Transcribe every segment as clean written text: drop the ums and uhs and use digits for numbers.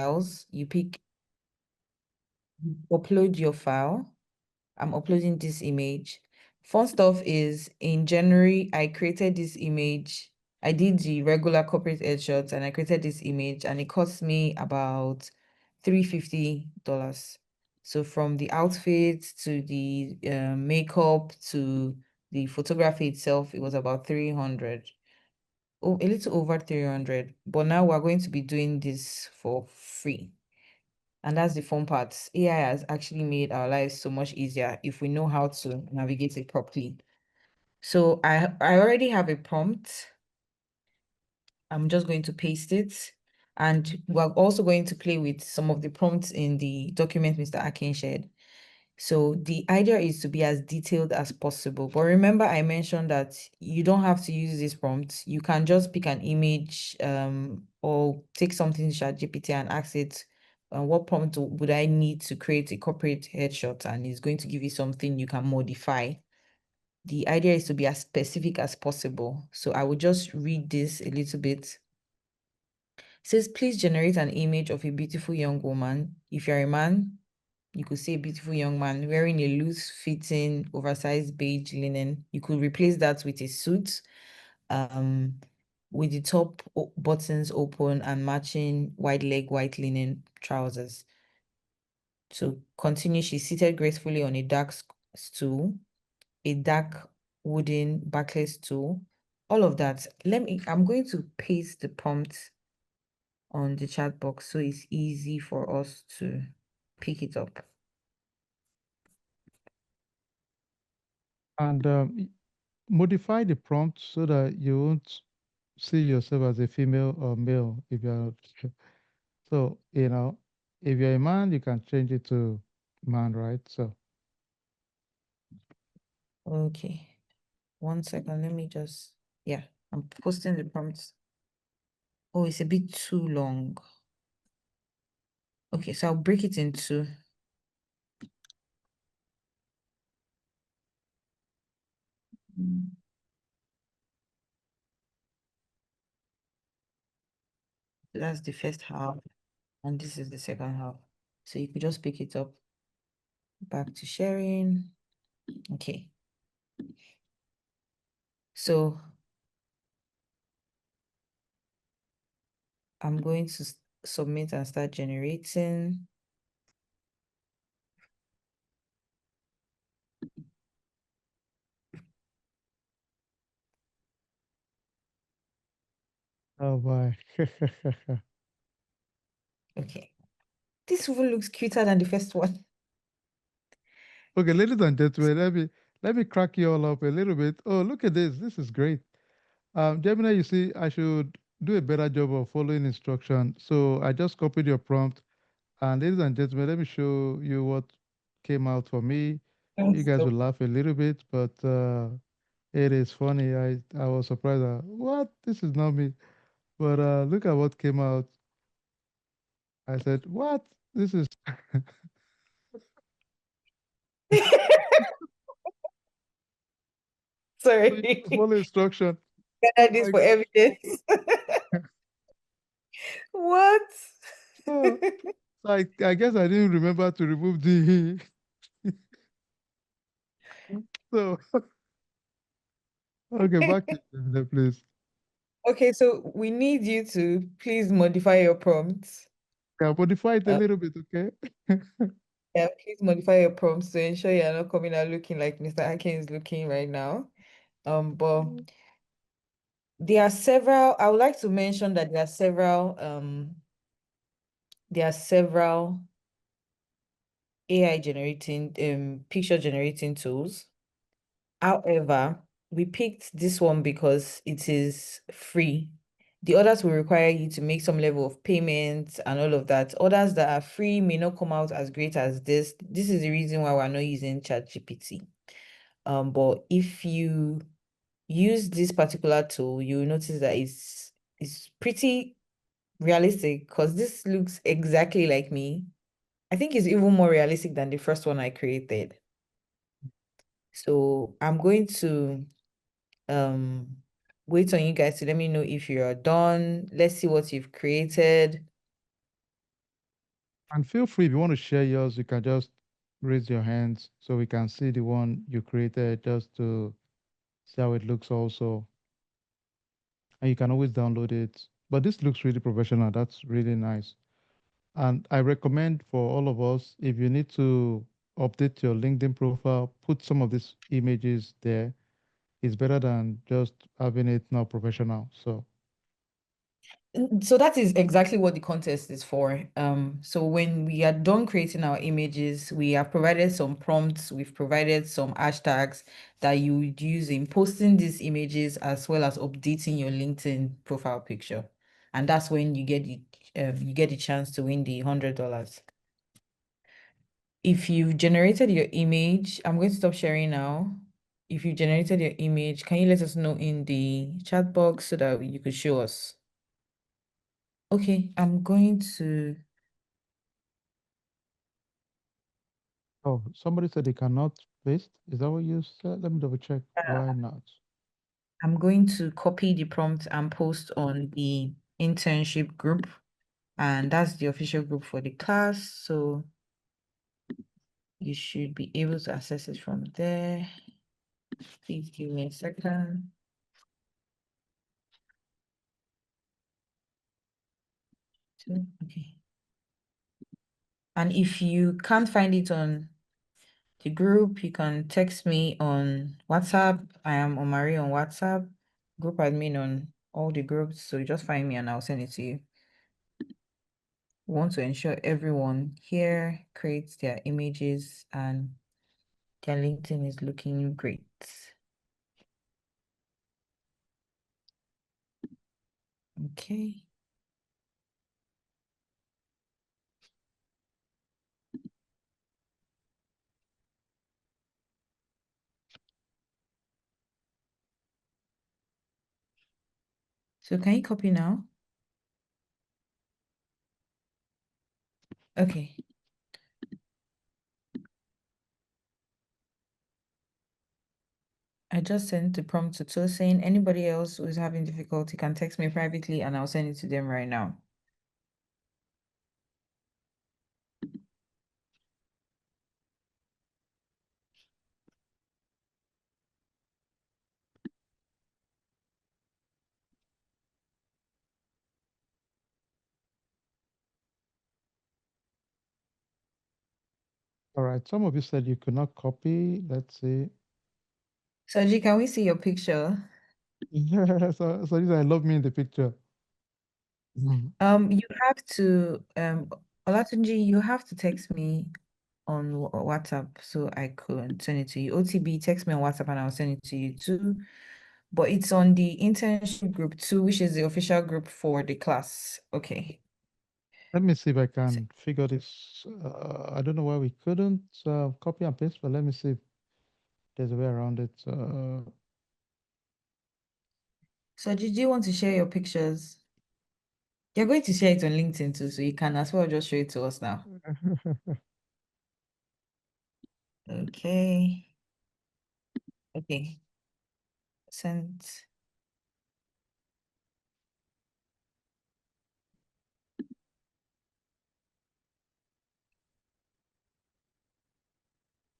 files. You upload your file. I'm uploading this image. Fun stuff is in January, I created this image. I did the regular corporate headshots and I created this image and it cost me about $350. So from the outfit to the makeup to the photography itself, it was about 300. Oh, a little over 300. But now we're going to be doing this for free. And that's the fun part. AI has actually made our lives so much easier if we know how to navigate it properly. So I already have a prompt. I'm just going to paste it. And we're also going to play with some of the prompts in the document Mr. Akin shared. So the idea is to be as detailed as possible. But remember, I mentioned that you don't have to use this prompt. You can just pick an image or take something to ChatGPT and ask it, what prompt would I need to create a corporate headshot? And it's going to give you something you can modify. The idea is to be as specific as possible. So I will just read this a little bit. It says, please generate an image of a beautiful young woman. If you're a man, you could see a beautiful young man wearing a loose-fitting, oversized beige linen. You could replace that with a suit, with the top buttons open and matching wide leg white linen trousers. So continue. She's seated gracefully on a dark stool, a dark wooden backless stool. All of that. I'm going to paste the prompt on the chat box so it's easy for us to pick it up. And modify the prompt so that you won't see yourself as a female or male if you're so if you're a man you can change it to man, right? So Okay. 1 second. Let me just, yeah, I'm posting the prompts. Oh, it's a bit too long. Okay, so I'll break it into. That's the first half, and this is the second half. So you could just pick it up. Back to sharing. Okay. So I'm going to submit and start generating. oh boy. Okay. This one looks cuter than the first one. Okay, ladies and gentlemen, let me crack you all up a little bit. Oh, look at this. This is great. Gemini, you see, I should do a better job of following instruction. So I just copied your prompt. And ladies and gentlemen, let me show you what came out for me. You guys So, will laugh a little bit, but it is funny. I was surprised. What? This is not me. But look at what came out. I said, what? This is so you sorry. follow instruction. Gather Oh this my for God. evidence. What? Oh, I guess I didn't remember to remove the so okay, back to you, Jamila, please. Okay, so we need you to please modify your prompts. Yeah, modify it a Uh, little bit, okay? yeah, please modify your prompts to ensure you're not coming out looking like Mr. Akin is looking right now. But there are several, I would like to mention that there are several AI generating, picture generating tools. However, we picked this one because it is free. The others will require you to make some level of payment and all of that. Others that are free may not come out as great as this. This is the reason why we're not using ChatGPT. But if you use this particular tool, you'll notice that it's pretty realistic because this looks exactly like me. I think it's even more realistic than the first one I created. So I'm going to um wait on you guys to let me know if you're done. Let's see what you've created. And feel free if you want to share yours, you can just raise your hands so we can see the one you created just to see how it looks also. And you can always download it. But this looks really professional. That's really nice. And I recommend for all of us, if you need to update your LinkedIn profile, put some of these images there. It's better than just having it not professional. So, So that is exactly what the contest is for. So when we are done creating our images, we have provided some prompts, we've provided some hashtags that you would use in posting these images as well as updating your LinkedIn profile picture. And that's when you get the chance to win the $100. If you've generated your image, I'm going to stop sharing now. If you've generated your image, can you let us know in the chat box so that you could show us? Okay, I'm going to oh, somebody said they cannot paste. Is that what you said? Let me double check. Why not? I'm going to copy the prompt and post on the internship group, and that's the official group for the class. So you should be able to access it from there. Please give me a second. Okay. And if you can't find it on the group, you can text me on WhatsApp. I am Omari on WhatsApp, group admin on all the groups. So you just find me and I'll send it to you. We want to ensure everyone here creates their images and their LinkedIn is looking great. Okay. So can you copy now? Okay. I just sent the prompt to Tosin. Anybody else who is having difficulty can text me privately and I'll send it to them right now. All right. Some of you said you could not copy. Let's see. Soji, can we see your picture? Yeah, so you said, I love me in the picture. Mhm. You have to Olatunji, you have to text me on WhatsApp so I could send it to you. OTB, text me on WhatsApp and I'll send it to you too. But it's on the internship group too, which is the official group for the class. Okay. Let me see if I So, can figure this. I don't know why we couldn't copy and paste, but let me see if there's a way around it. so did you want to share your pictures? You're going to share it on LinkedIn too, so you can as well just show it to us now. Okay. Okay. Sent.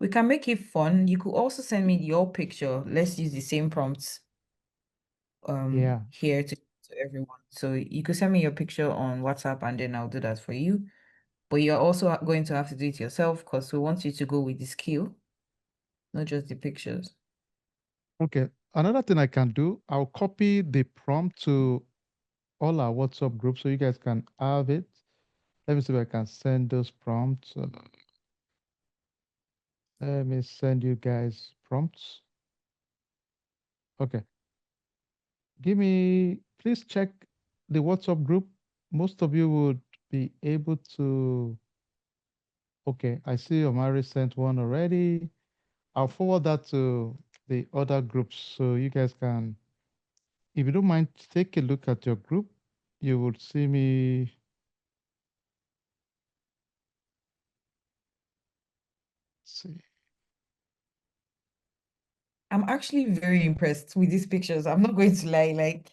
We can make it fun. You could also send me your picture. Let's use the same prompts Yeah. here to everyone. So you could send me your picture on WhatsApp and then I'll do that for you. But you're also going to have to do it yourself because we want you to go with the skill, not just the pictures. Okay. Another thing I can do, I'll copy the prompt to all our WhatsApp groups so you guys can have it. Let me see if I can send those prompts. Let me send you guys prompts. Okay. Give me, please check the WhatsApp group. Most of you would be able to. Okay, I see Omari sent one already. I'll forward that to the other groups so you guys can, if you don't mind, take a look at your group. You will see me. See. I'm actually very impressed with these pictures. I'm not going to lie. Like,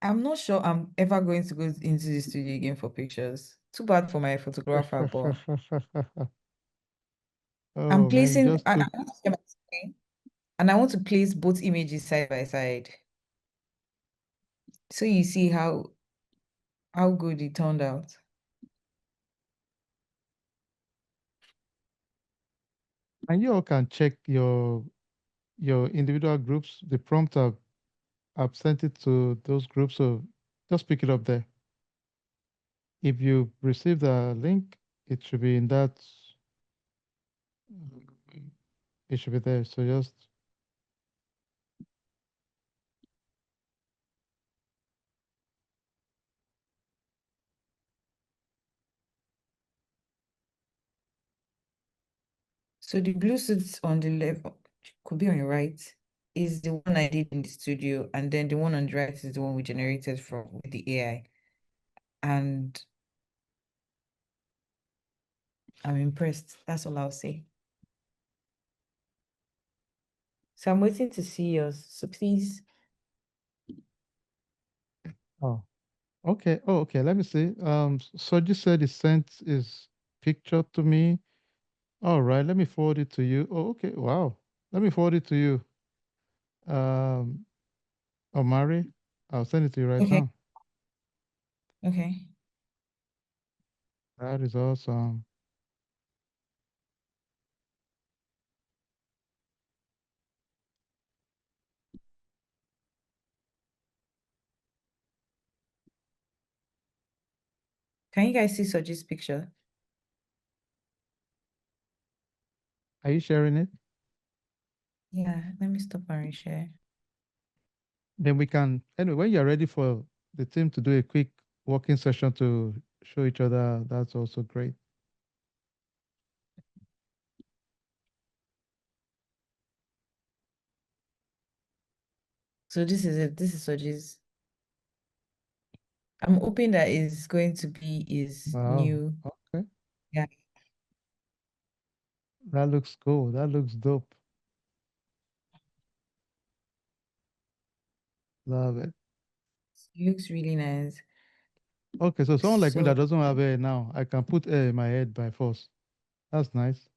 I'm not sure I'm ever going to go into the studio again for pictures. Too bad for my photographer, but I'm Oh man, you placing, just I took. want to share my screen and I want to place both images side by side. So you see how good it turned out. And you all can check your individual groups. The prompt I've sent it to those groups, so just pick it up there. If you receive the link, it should be in that. It should be there. So just So the blue suits on the left could be on your right is the one I did in the studio, and then the one on the right is the one we generated from with the AI. And I'm impressed. That's all I'll say. So I'm waiting to see yours. So please, oh, okay. Oh, okay. Let me see. Soji said he sent his picture to me. All right. Let me forward it to you. Oh, okay. Wow. Let me forward it to you. Um, Omari, I'll send it to you right okay, now. okay. That is awesome. Can you guys see Soji's picture? Are you sharing it? Yeah, let me stop and reshare. Then we can, anyway, when you're ready for the team to do a quick working session to show each other, that's also great. So this is it. This is Soji's. I'm hoping that is going to be his Wow. new. Okay. Yeah, That looks cool. That looks dope. Love it. it looks really nice. Okay, so someone like me So that doesn't have hair now, I can put hair in my head by force. That's nice.